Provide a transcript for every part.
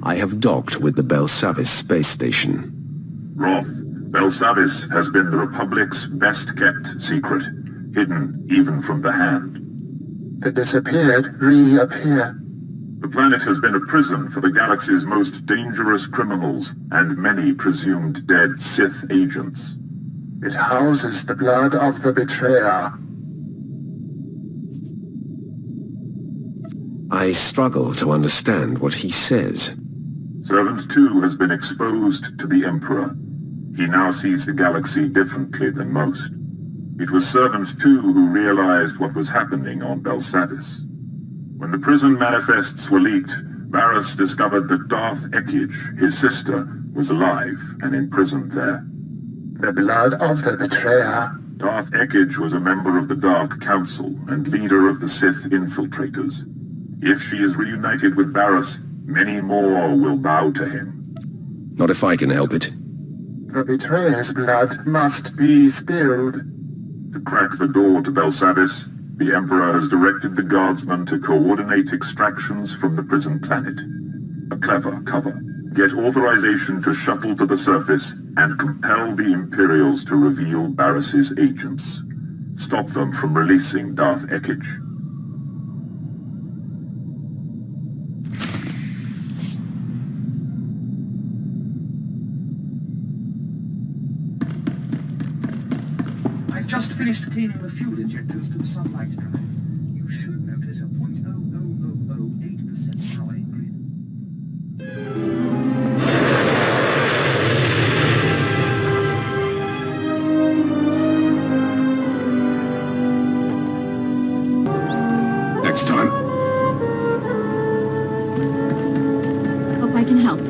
I have docked with the Belsavis space station. Roth, Belsavis has been the Republic's best-kept secret, hidden even from the Hand. The disappeared reappear. The planet has been a prison for the galaxy's most dangerous criminals and many presumed dead Sith agents. It houses the blood of the betrayer. I struggle to understand what he says. Servant 2 has been exposed to the Emperor. He now sees the galaxy differently than most. It was Servant 2 who realized what was happening on Belsavis. When the prison manifests were leaked, Baras discovered that Darth Ekkage, his sister, was alive and imprisoned there. The blood of the betrayer. Darth Ekkage was a member of the Dark Council and leader of the Sith infiltrators. If she is reunited with Baras, many more will bow to him. Not if I can help it. The betrayer's blood must be spilled. To crack the door to Belsavis, the Emperor has directed the guardsmen to coordinate extractions from the prison planet. A clever cover. Get authorization to shuttle to the surface and compel the Imperials to reveal Baras's agents. Stop them from releasing Darth Ekkage. I've just finished cleaning the fuel injectors to the sunlight drive. You should notice a 0.00008% drawing grid. Next time. Hope I can help.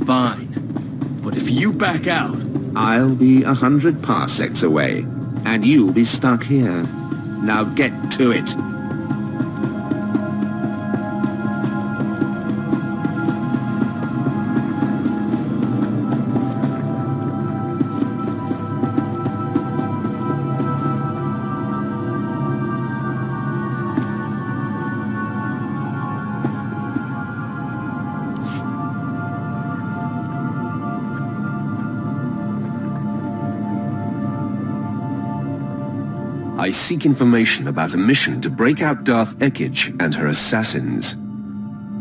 Fine. But if you back out... I'll be 100 parsecs away, and you'll be stuck here. Now get to it. I seek information about a mission to break out Darth Ekkage and her assassins.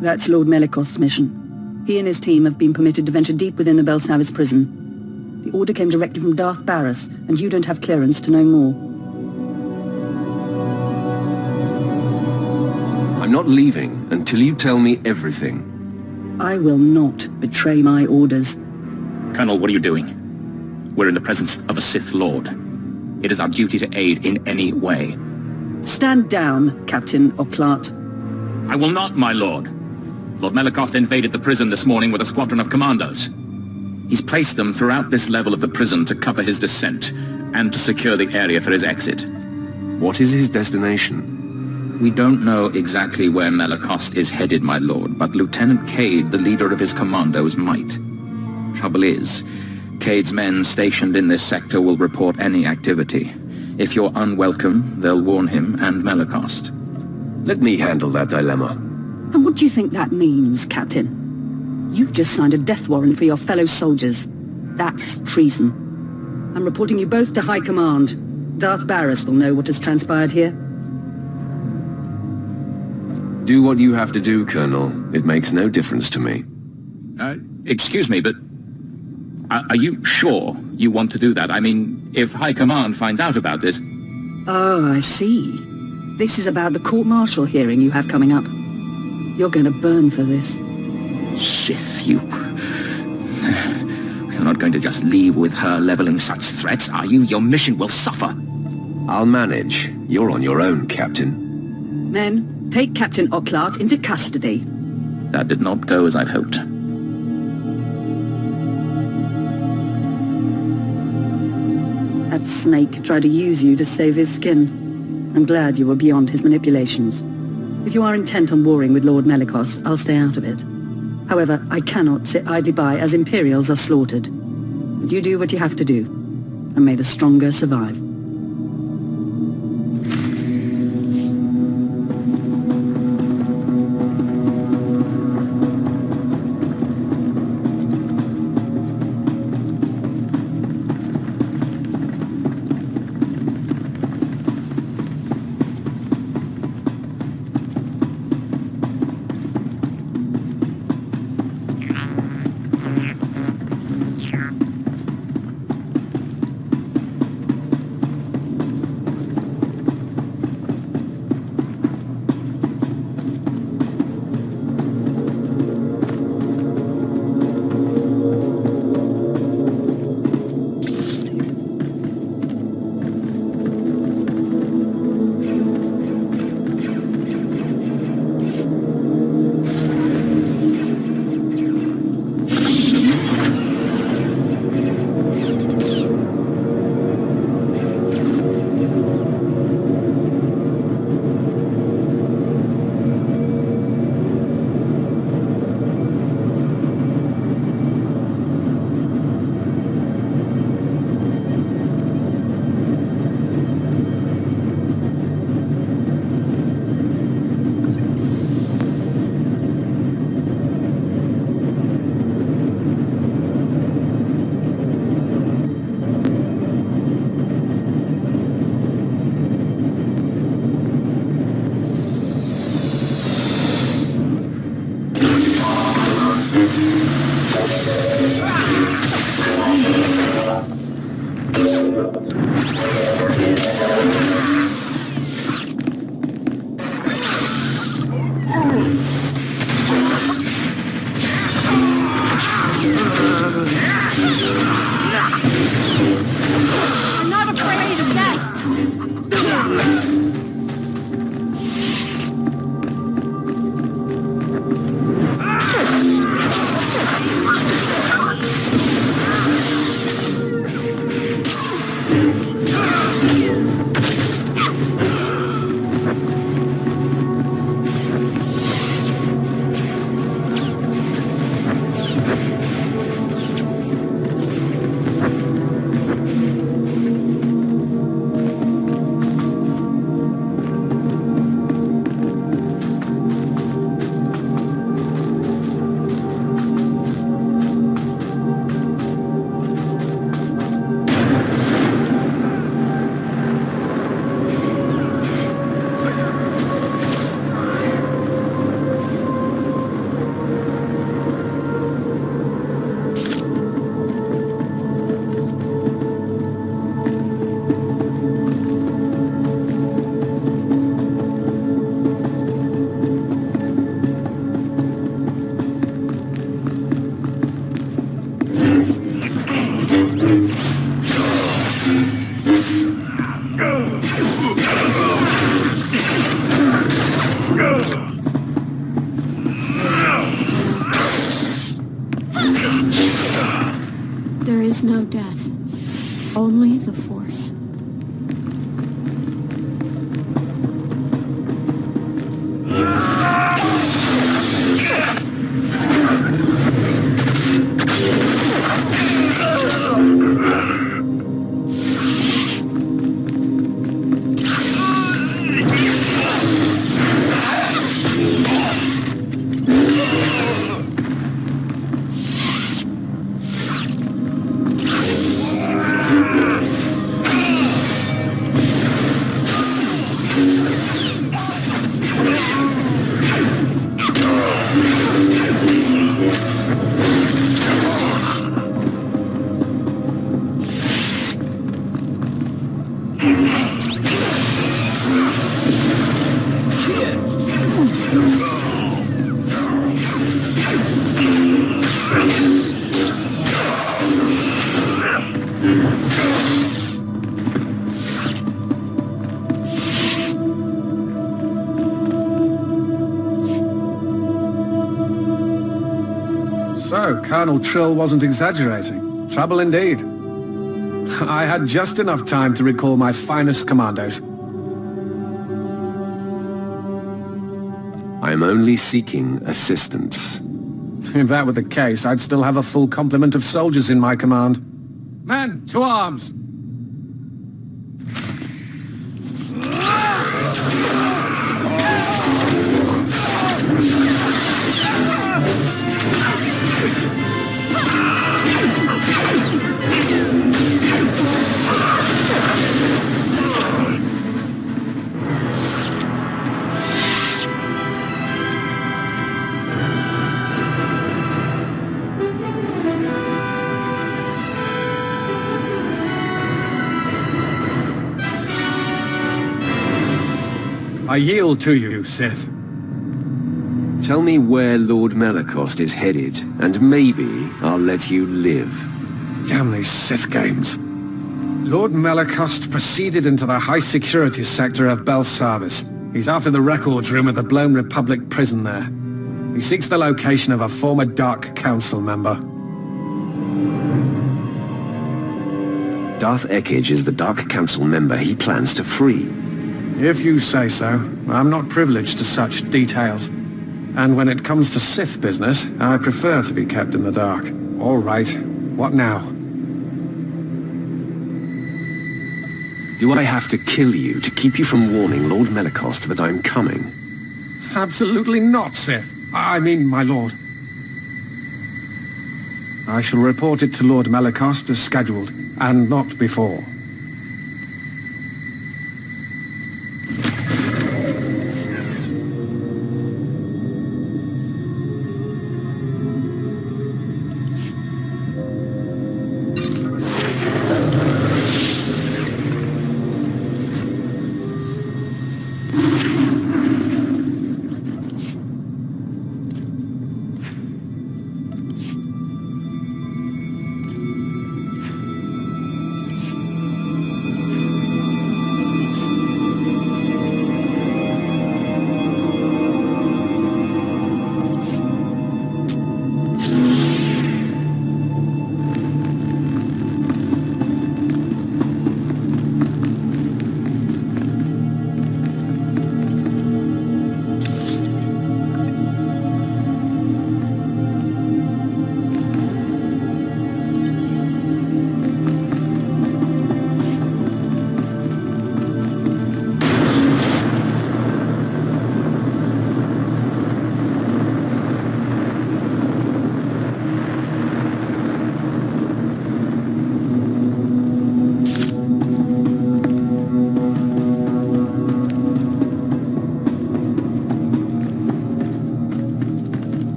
That's Lord Melikost's mission. He and his team have been permitted to venture deep within the Belsavis prison. The order came directly from Darth Baras, and you don't have clearance to know more. I'm not leaving until you tell me everything. I will not betray my orders. Colonel, what are you doing? We're in the presence of a Sith Lord. It is our duty to aid in any way. Stand down, Captain Oclart. I will not, my lord. Lord Melikost invaded the prison this morning with a squadron of commandos. He's placed them throughout this level of the prison to cover his descent, and to secure the area for his exit. What is his destination? We don't know exactly where Melicost is headed, my lord, but Lieutenant Cade, the leader of his commandos, might. Trouble is, Cade's men stationed in this sector will report any activity. If you're unwelcome, they'll warn him and Melicost. Let me handle that dilemma. And what do you think that means, Captain? You've just signed a death warrant for your fellow soldiers. That's treason. I'm reporting you both to High Command. Darth Baras will know what has transpired here. Do what you have to do, Colonel. It makes no difference to me. Excuse me, but are you sure you want to do that? I mean, if High Command finds out about this... Oh, I see. This is about the court-martial hearing you have coming up. You're going to burn for this. Sith, you... You're not going to just leave with her leveling such threats, are you? Your mission will suffer. I'll manage. You're on your own, Captain. Men, take Captain Ocklart into custody. That did not go as I'd hoped. That snake tried to use you to save his skin. I'm glad you were beyond his manipulations. If you are intent on warring with Lord Melicost, I'll stay out of it. However, I cannot sit idly by as Imperials are slaughtered. But you do what you have to do, and may the stronger survive. I'm not afraid of death! is no death, only the Force. So, Colonel Trill wasn't exaggerating. Trouble indeed. I had just enough time to recall my finest commandos. I'm only seeking assistance. If that were the case, I'd still have a full complement of soldiers in my command. Men, to arms! I yield to you, Sith. Tell me where Lord Melicost is headed, and maybe I'll let you live. Damn these Sith games. Lord Melicost proceeded into the high-security sector of Belsavis. He's after the records room at the Blown Republic prison there. He seeks the location of a former Dark Council member. Darth Ekkage is the Dark Council member he plans to free. If you say so. I'm not privileged to such details. And when it comes to Sith business, I prefer to be kept in the dark. All right. What now? Do I have to kill you to keep you from warning Lord Melicost that I'm coming? Absolutely not, Sith. I mean, my lord. I shall report it to Lord Melicost as scheduled, and not before.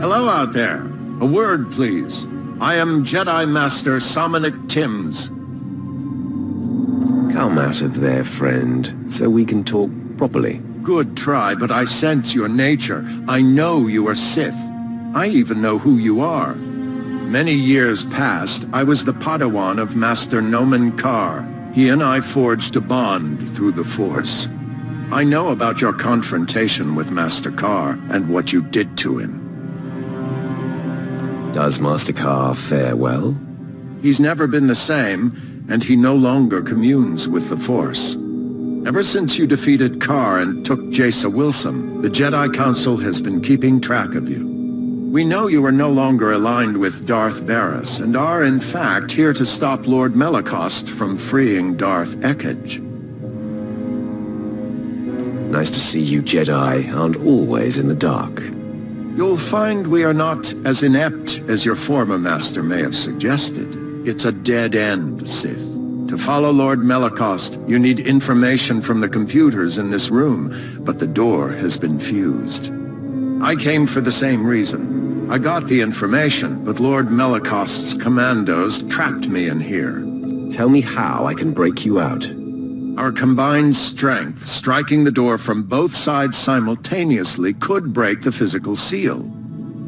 Hello out there. A word, please. I am Jedi Master Samanic Timmns. Come out of there, friend, so we can talk properly. Good try, but I sense your nature. I know you are Sith. I even know who you are. Many years past, I was the Padawan of Master Nomen Karr. He and I forged a bond through the Force. I know about your confrontation with Master Karr and what you did to him. Does Master Karr fare well? He's never been the same, and he no longer communes with the Force. Ever since you defeated Karr and took Jace Wilson, the Jedi Council has been keeping track of you. We know you are no longer aligned with Darth Baras, and are in fact here to stop Lord Melicost from freeing Darth Ekkage. Nice to see you Jedi aren't always in the dark. You'll find we are not as inept as your former master may have suggested. It's a dead end, Sith. To follow Lord Melicost, you need information from the computers in this room, but the door has been fused. I came for the same reason. I got the information, but Lord Melicost's commandos trapped me in here. Tell me how I can break you out. Our combined strength, striking the door from both sides simultaneously, could break the physical seal.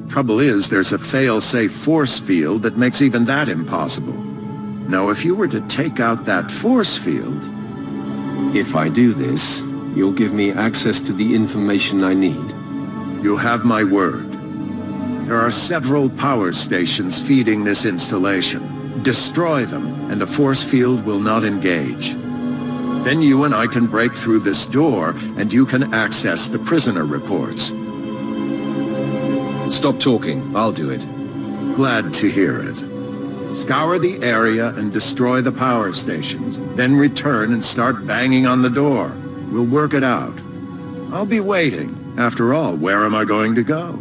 Trouble is, there's a fail-safe force field that makes even that impossible. Now, if you were to take out that force field... If I do this, you'll give me access to the information I need. You have my word. There are several power stations feeding this installation. Destroy them, and the force field will not engage. Then you and I can break through this door, and you can access the prisoner reports. Stop talking. I'll do it. Glad to hear it. Scour the area and destroy the power stations. Then return and start banging on the door. We'll work it out. I'll be waiting. After all, where am I going to go?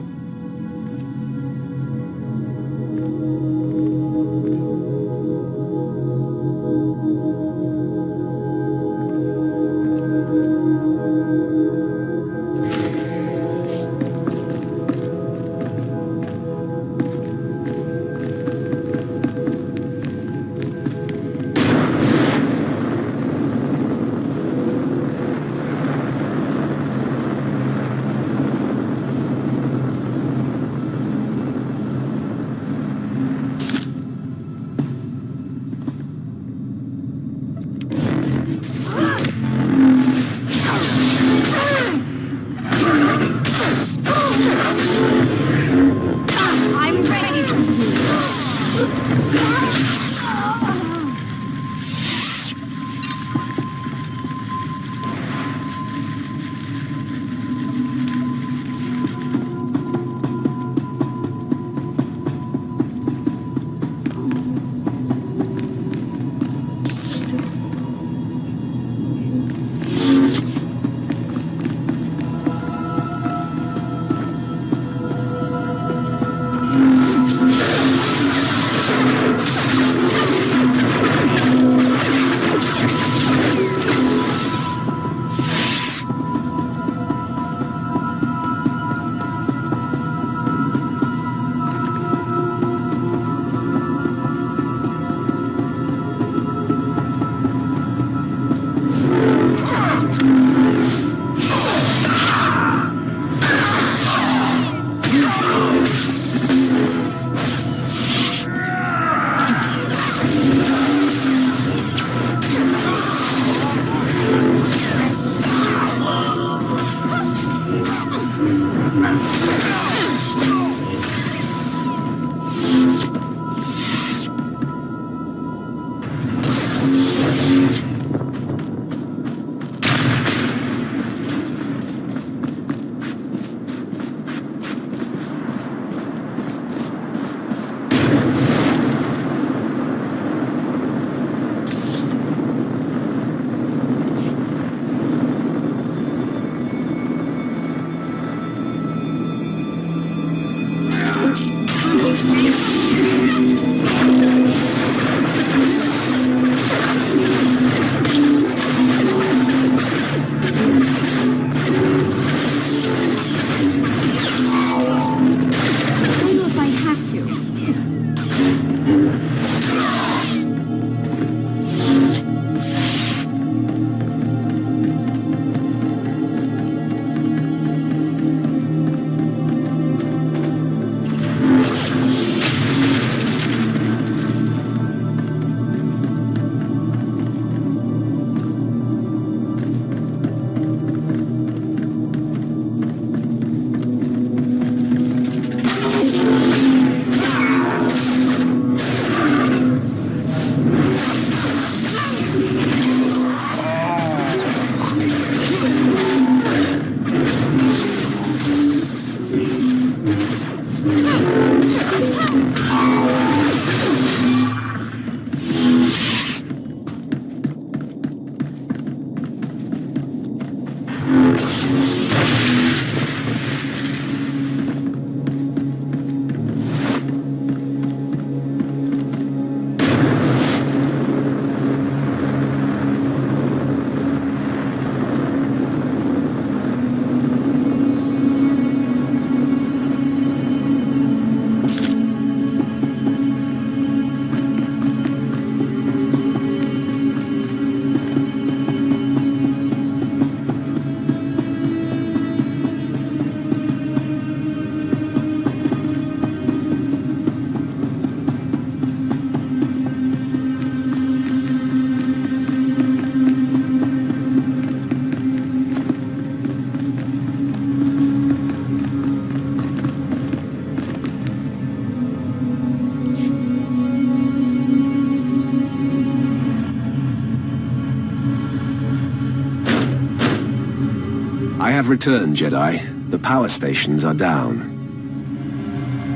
I have returned, Jedi. The power stations are down.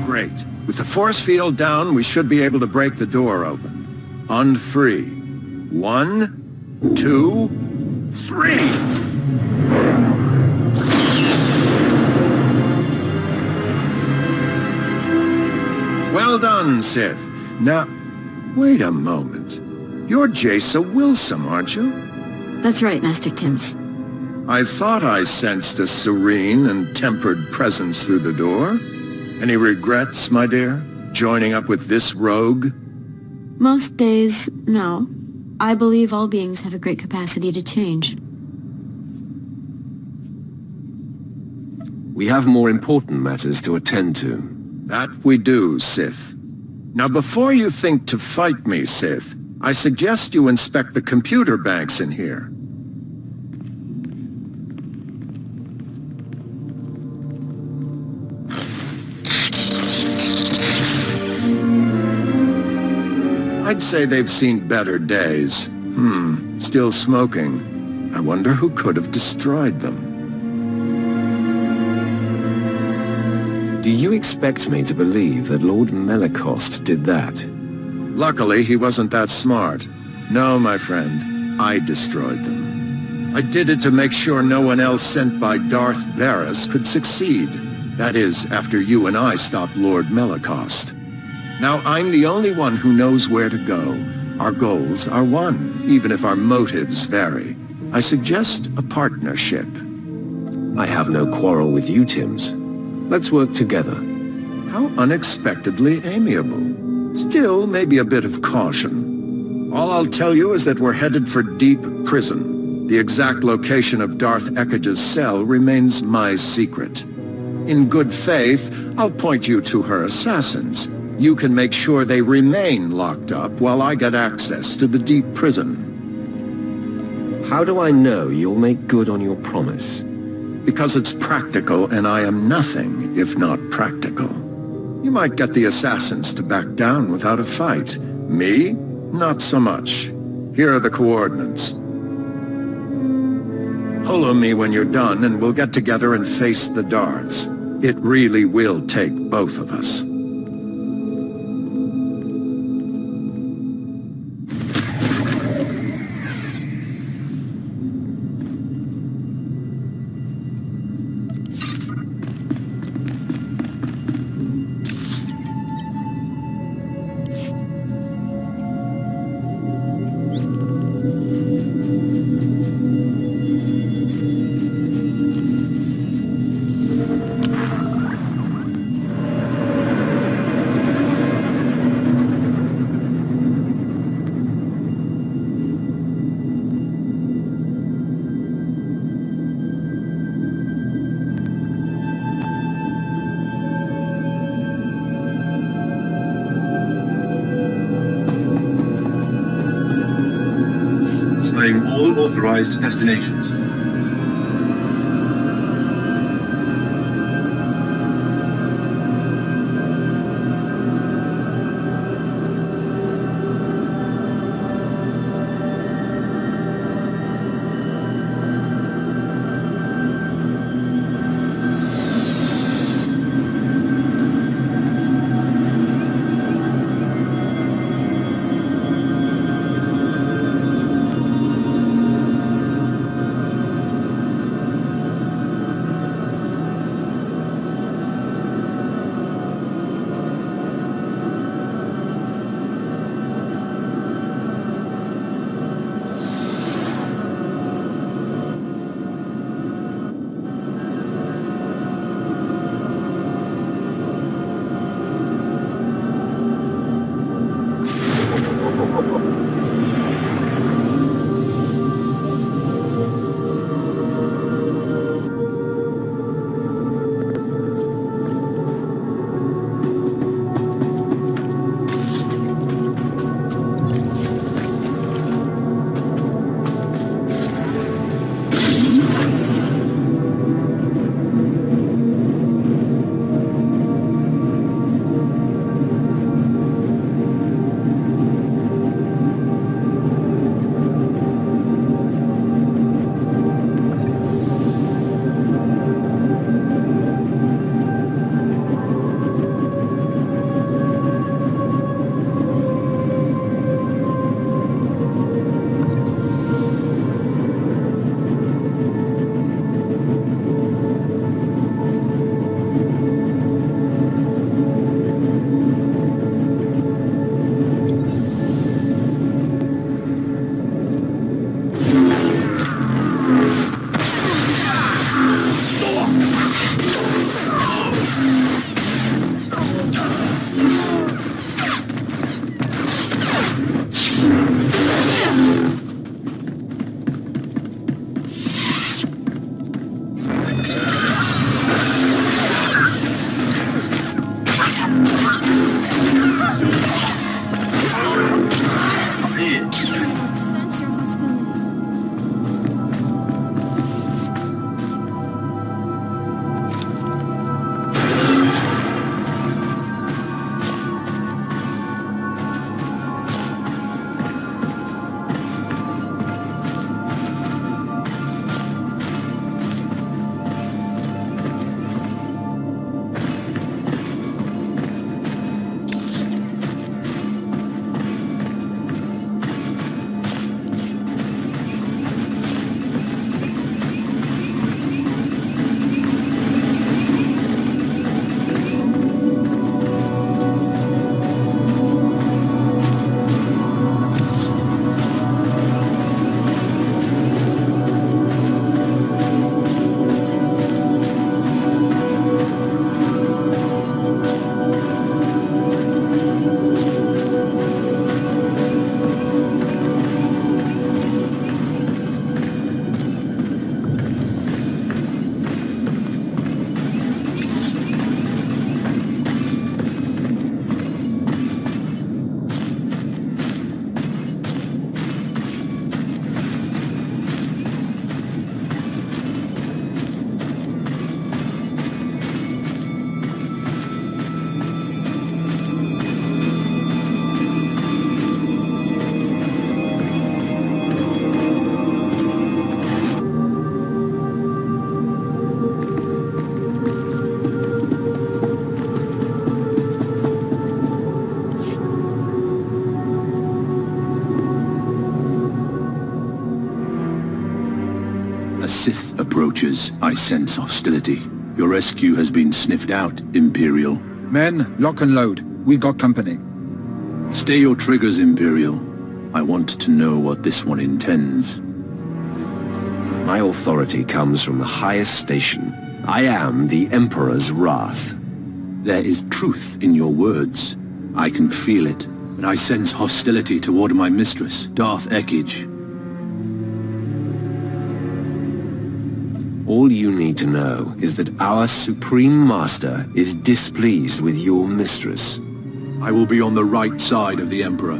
Great. With the force field down, we should be able to break the door open. On 3. 1, 2, 3! Well done, Sith. Now, wait a moment. You're Jaisa Wilson, aren't you? That's right, Master Timmns. I thought I sensed a serene and tempered presence through the door. Any regrets, my dear, joining up with this rogue? Most days, no. I believe all beings have a great capacity to change. We have more important matters to attend to. That we do, Sith. Now before you think to fight me, Sith, I suggest you inspect the computer banks in here. I'd say they've seen better days. Still smoking. I wonder who could have destroyed them. Do you expect me to believe that Lord Melicost did that? Luckily, he wasn't that smart. No, my friend, I destroyed them. I did it to make sure no one else sent by Darth Baras could succeed. That is, after you and I stop Lord Melicost. Now I'm the only one who knows where to go. Our goals are one, even if our motives vary. I suggest a partnership. I have no quarrel with you, Timmns. Let's work together. How unexpectedly amiable. Still, maybe a bit of caution. All I'll tell you is that we're headed for Deep Prison. The exact location of Darth Ekkage's cell remains my secret. In good faith, I'll point you to her assassins. You can make sure they remain locked up while I get access to the Deep Prison. How do I know you'll make good on your promise? Because it's practical, and I am nothing if not practical. You might get the assassins to back down without a fight. Me? Not so much. Here are the coordinates. Holo me when you're done, and we'll get together and face the Darths. It really will take both of us. All authorized destinations. approaches, I sense hostility. Your rescue has been sniffed out, Imperial. Men, lock and load. We got company. Stay your triggers, Imperial. I want to know what this one intends. My authority comes from the highest station. I am the Emperor's wrath. There is truth in your words. I can feel it, but I sense hostility toward my mistress, Darth Ekkage. All you need to know is that our Supreme Master is displeased with your mistress. I will be on the right side of the Emperor.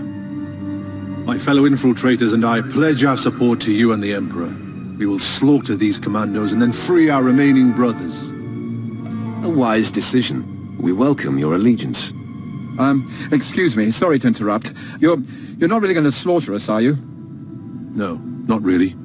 My fellow infiltrators and I pledge our support to you and the Emperor. We will slaughter these commandos and then free our remaining brothers. A wise decision. We welcome your allegiance. Excuse me, sorry to interrupt. You're not really going to slaughter us, are you? No, not really.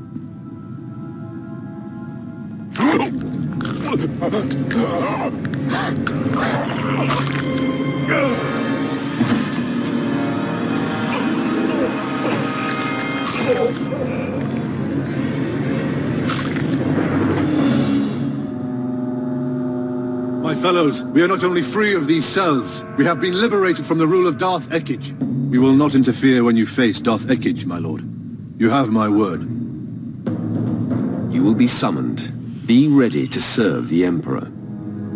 My fellows, we are not only free of these cells, we have been liberated from the rule of Darth Ekkage. We will not interfere when you face Darth Ekkage, my lord. You have my word. You will be summoned. Be ready to serve the Emperor.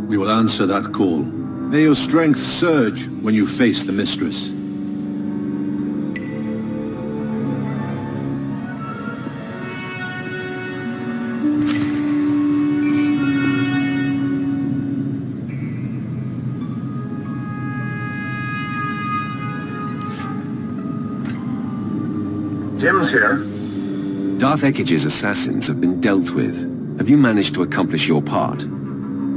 We will answer that call. May your strength surge when you face the Mistress. Timmns here. Darth Ekkage's assassins have been dealt with. Have you managed to accomplish your part?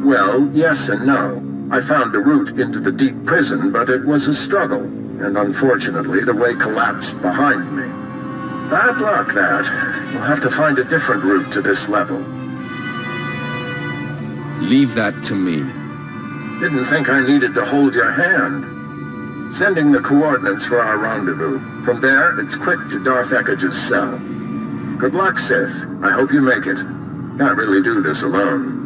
Well, yes and no. I found a route into the deep prison, but it was a struggle, and unfortunately the way collapsed behind me. Bad luck, that. You'll have to find a different route to this level. Leave that to me. Didn't think I needed to hold your hand. Sending the coordinates for our rendezvous. From there, it's quick to Darth Ekkage's cell. Good luck, Sith. I hope you make it. Can't really do this alone.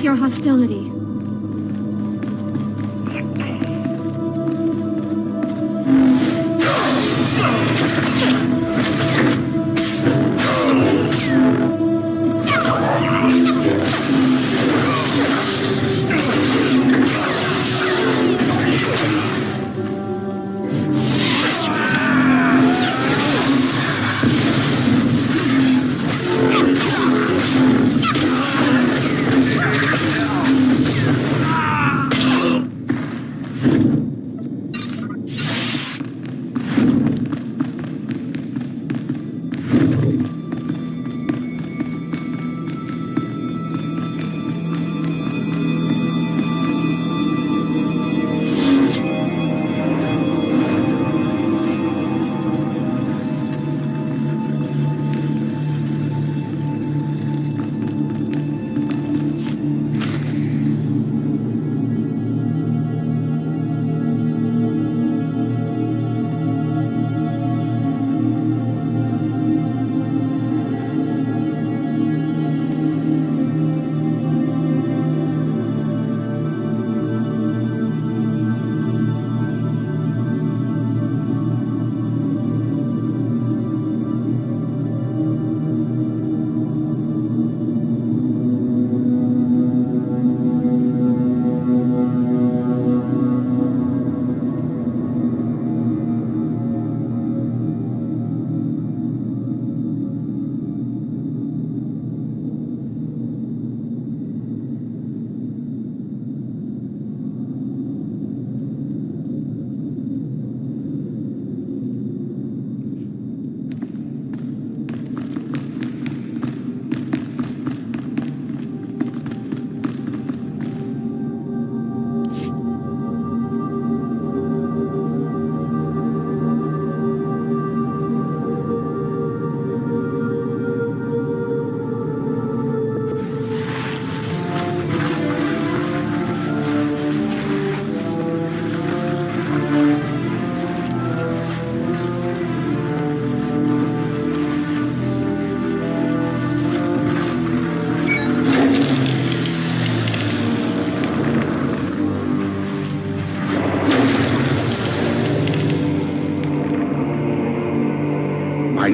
Your hostility.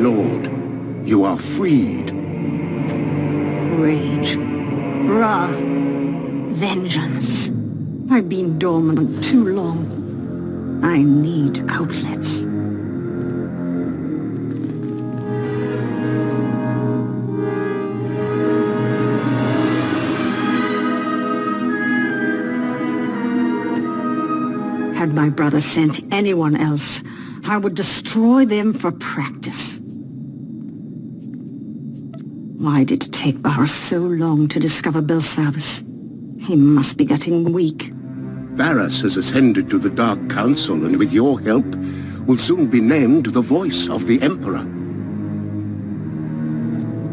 lord. You are freed. Rage. Wrath. Vengeance. I've been dormant too long. I need outlets. Had my brother sent anyone else, I would destroy them for practice. Why did it take Baras so long to discover Belsavis? He must be getting weak. Baras has ascended to the Dark Council, and with your help, will soon be named the voice of the Emperor.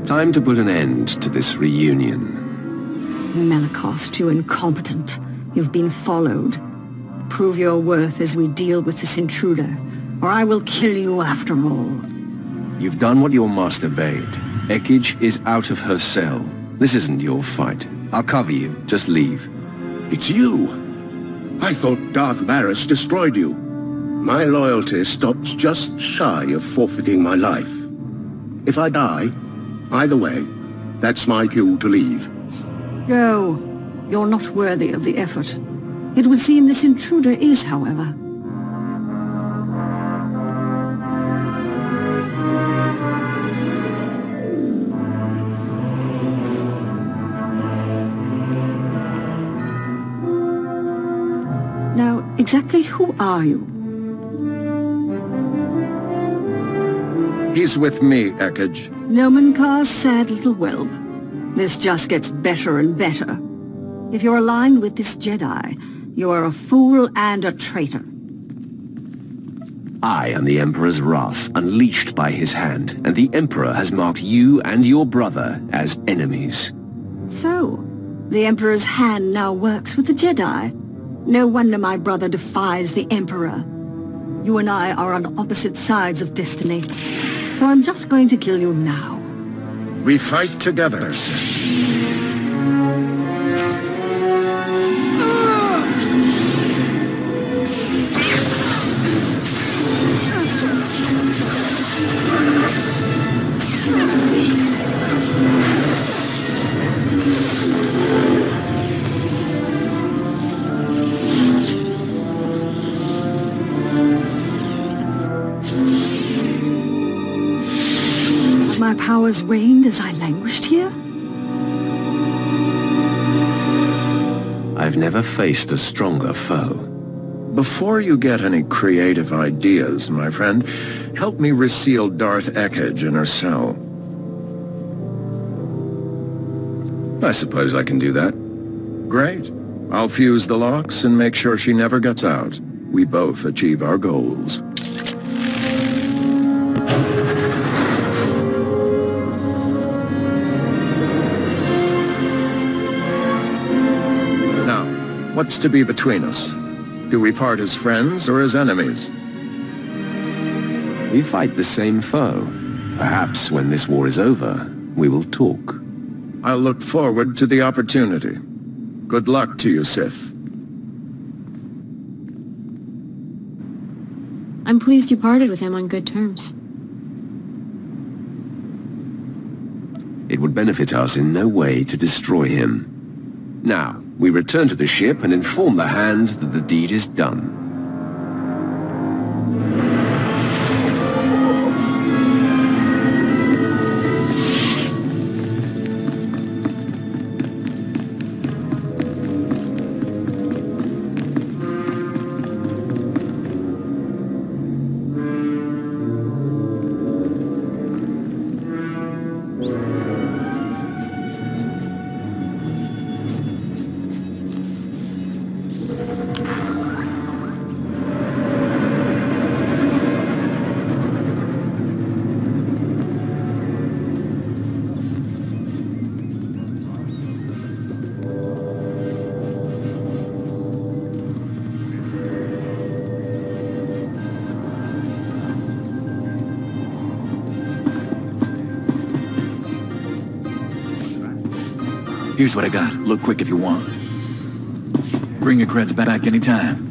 Time to put an end to this reunion. Malakost, you incompetent. You've been followed. Prove your worth as we deal with this intruder, or I will kill you after all. You've done what your master bade. Ekkage is out of her cell. This isn't your fight. I'll cover you. Just leave. It's you! I thought Darth Baras destroyed you. My loyalty stops just shy of forfeiting my life. If I die, either way, that's my cue to leave. Go. You're not worthy of the effort. It would seem this intruder is, however. Now, exactly who are you? He's with me, Ekkage. Nomenkar's sad little whelp. This just gets better and better. If you're aligned with this Jedi, you are a fool and a traitor. I am the Emperor's wrath, unleashed by his hand, and the Emperor has marked you and your brother as enemies. So, the Emperor's hand now works with the Jedi. No wonder my brother defies the Emperor. You and I are on opposite sides of destiny, so I'm just going to kill you now. We fight together, Sith. My powers waned as I languished here? I've never faced a stronger foe. Before you get any creative ideas, my friend, help me reseal Darth Ekkage in her cell. I suppose I can do that. Great. I'll fuse the locks and make sure she never gets out. We both achieve our goals. What's to be between us? Do we part as friends or as enemies? We fight the same foe. Perhaps when this war is over, we will talk. I'll look forward to the opportunity. Good luck to you, Sith. I'm pleased you parted with him on good terms. It would benefit us in no way to destroy him. Now, we return to the ship and inform the Hand that the deed is done. Here's what I got. Look quick if you want. Bring your creds back anytime.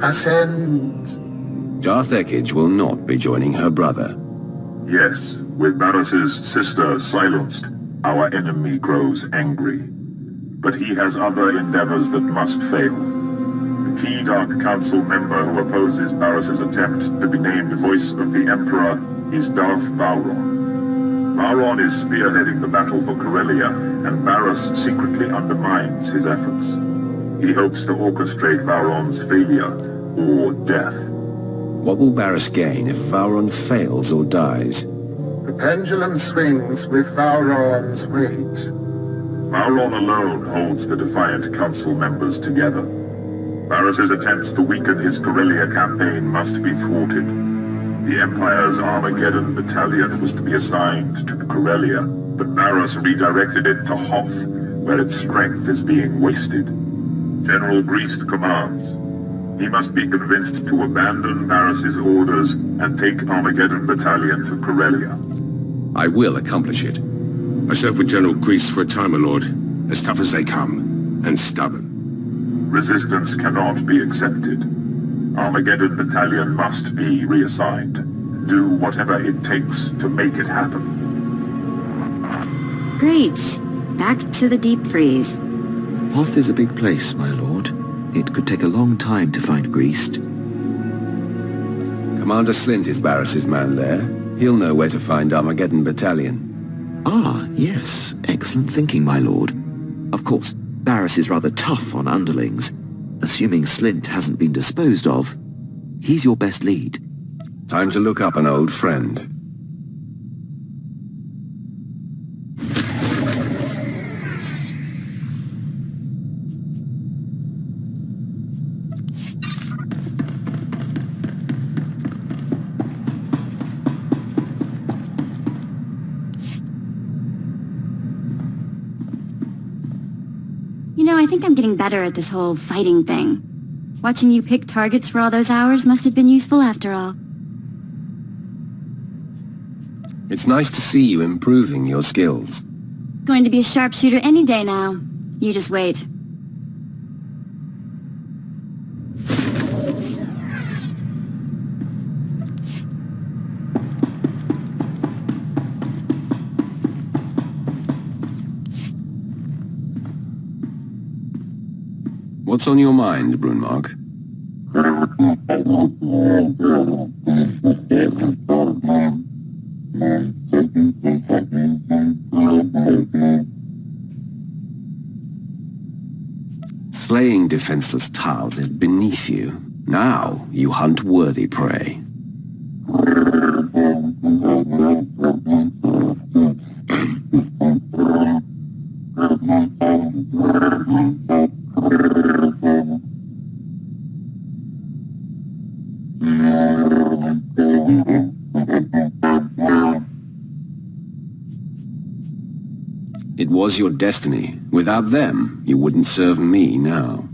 ascends. Darth Ekkage will not be joining her brother. Yes, with Baras's sister silenced, our enemy grows angry. But he has other endeavors that must fail. The key Dark Council member who opposes Baras's attempt to be named Voice of the Emperor is Darth Vowron. Vowron is spearheading the battle for Corellia, and Baras secretly undermines his efforts. He hopes to orchestrate Vowron's failure, or death. What will Baras gain if Vowron fails or dies? The pendulum swings with Vowron's weight. Vowron alone holds the Defiant Council members together. Baras's attempts to weaken his Corellia campaign must be thwarted. The Empire's Armageddon battalion was to be assigned to Corellia, but Baras redirected it to Hoth, where its strength is being wasted. General Greast commands. He must be convinced to abandon Baras's orders and take Armageddon battalion to Corellia. I will accomplish it. I served with General Greast for a time, my lord. As tough as they come, and stubborn. Resistance cannot be accepted. Armageddon battalion must be reassigned. Do whatever it takes to make it happen. Great. Back to the deep freeze. Hoth is a big place, my lord. It could take a long time to find Greast. Commander Slint is Baras's man there. He'll know where to find Armageddon battalion. Ah, yes. Excellent thinking, my lord. Of course, Baras is rather tough on underlings. Assuming Slint hasn't been disposed of, he's your best lead. Time to look up an old friend. I think I'm getting better at this whole fighting thing. Watching you pick targets for all those hours must have been useful after all. It's nice to see you improving your skills. Going to be a sharpshooter any day now. You just wait. What's on your mind, Brunmark? Slaying defenseless tiles is beneath you. Now you hunt worthy prey. It was your destiny. Without them, you wouldn't serve me now.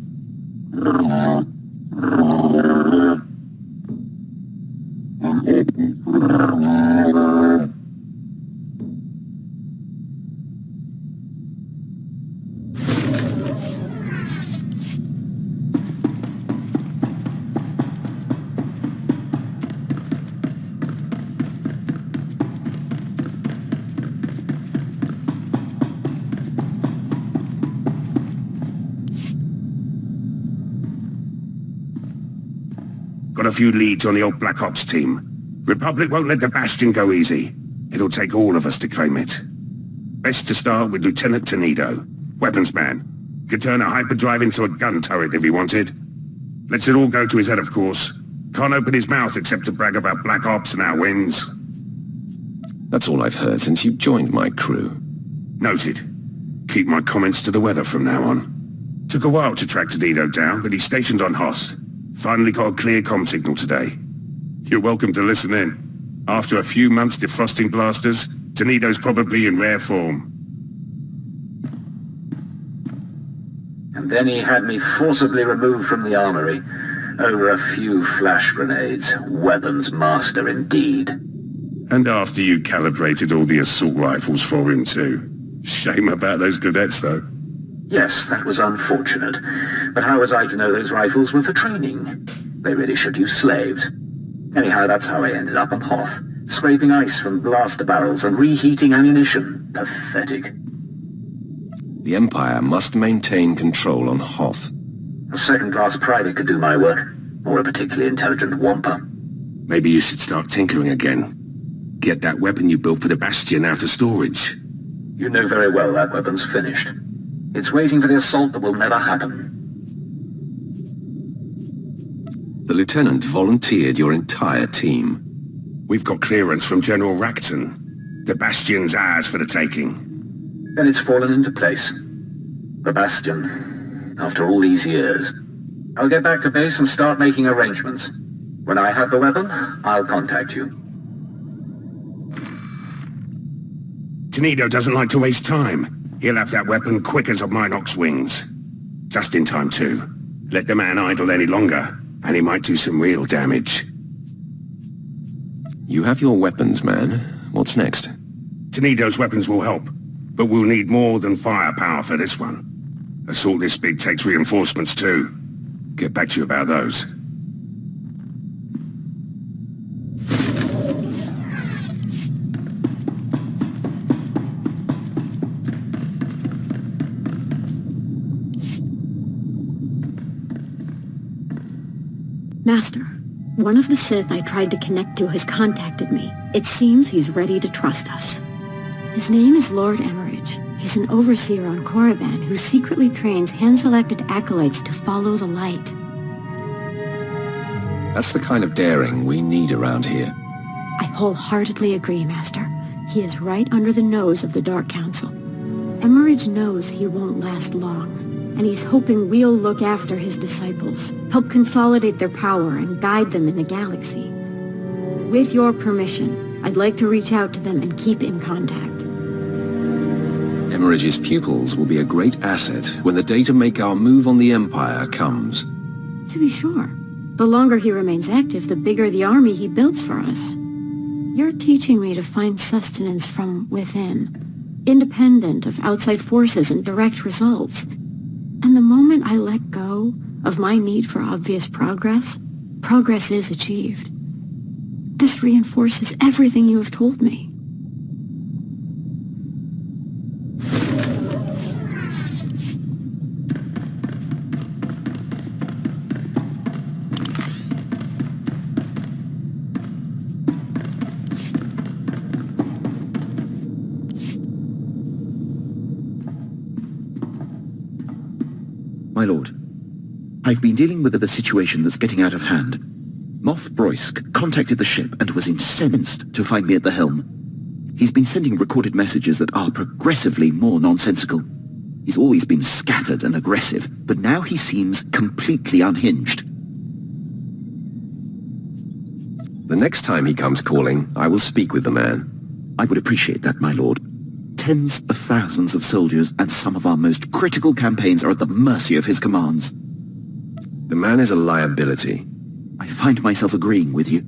Got a few leads on the old Black Ops team. Republic won't let the Bastion go easy. It'll take all of us to claim it. Best to start with Lieutenant Tenedo. Weapons man. Could turn a hyperdrive into a gun turret if he wanted. Lets it all go to his head, of course. Can't open his mouth except to brag about Black Ops and our wins. That's all I've heard since you joined my crew. Noted. Keep my comments to the weather from now on. Took a while to track Tenedo down, but he's stationed on Hoth. Finally got a clear comm signal today. You're welcome to listen in. After a few months defrosting blasters, Tenedo's probably in rare form. And then he had me forcibly removed from the armory over a few flash grenades. Weapons master indeed. And after you calibrated all the assault rifles for him too. Shame about those cadets though. Yes, that was unfortunate. But how was I to know those rifles were for training? They really should use slaves. Anyhow, that's how I ended up on Hoth, scraping ice from blaster barrels and reheating ammunition. Pathetic. The Empire must maintain control on Hoth. A second-class private could do my work, or a particularly intelligent wampa. Maybe you should start tinkering again. Get that weapon you built for the Bastion out of storage. You know very well that weapon's finished. It's waiting for the assault that will never happen. The Lieutenant volunteered your entire team. We've got clearance from General Rackton. The Bastion's ours for the taking. Then it's fallen into place. The Bastion, after all these years. I'll get back to base and start making arrangements. When I have the weapon, I'll contact you. Tenedo doesn't like to waste time. He'll have that weapon quick as a Minox wings. Just in time, too. Let the man idle any longer, and he might do some real damage. You have your weapons, man. What's next? Tenedo's weapons will help, but we'll need more than firepower for this one. Assault this big takes reinforcements, too. Get back to you about those. Master, one of the Sith I tried to connect to has contacted me. It seems he's ready to trust us. His name is Lord Ekkage. He's an overseer on Korriban who secretly trains hand-selected acolytes to follow the light. That's the kind of daring we need around here. I wholeheartedly agree, Master. He is right under the nose of the Dark Council. Ekkage knows he won't last long, and he's hoping we'll look after his disciples, help consolidate their power and guide them in the galaxy. With your permission, I'd like to reach out to them and keep in contact. Emmerage's pupils will be a great asset when the day to make our move on the Empire comes. To be sure. The longer he remains active, the bigger the army he builds for us. You're teaching me to find sustenance from within, independent of outside forces and direct results. And the moment I let go of my need for obvious progress, progress is achieved. This reinforces everything you have told me. My lord, I've been dealing with the situation that's getting out of hand. Moff Broysk contacted the ship and was incensed to find me at the helm. He's been sending recorded messages that are progressively more nonsensical. He's always been scattered and aggressive, but now he seems completely unhinged. The next time he comes calling, I will speak with the man. I would appreciate that, my lord. Tens of thousands of soldiers and some of our most critical campaigns are at the mercy of his commands. The man is a liability. I find myself agreeing with you.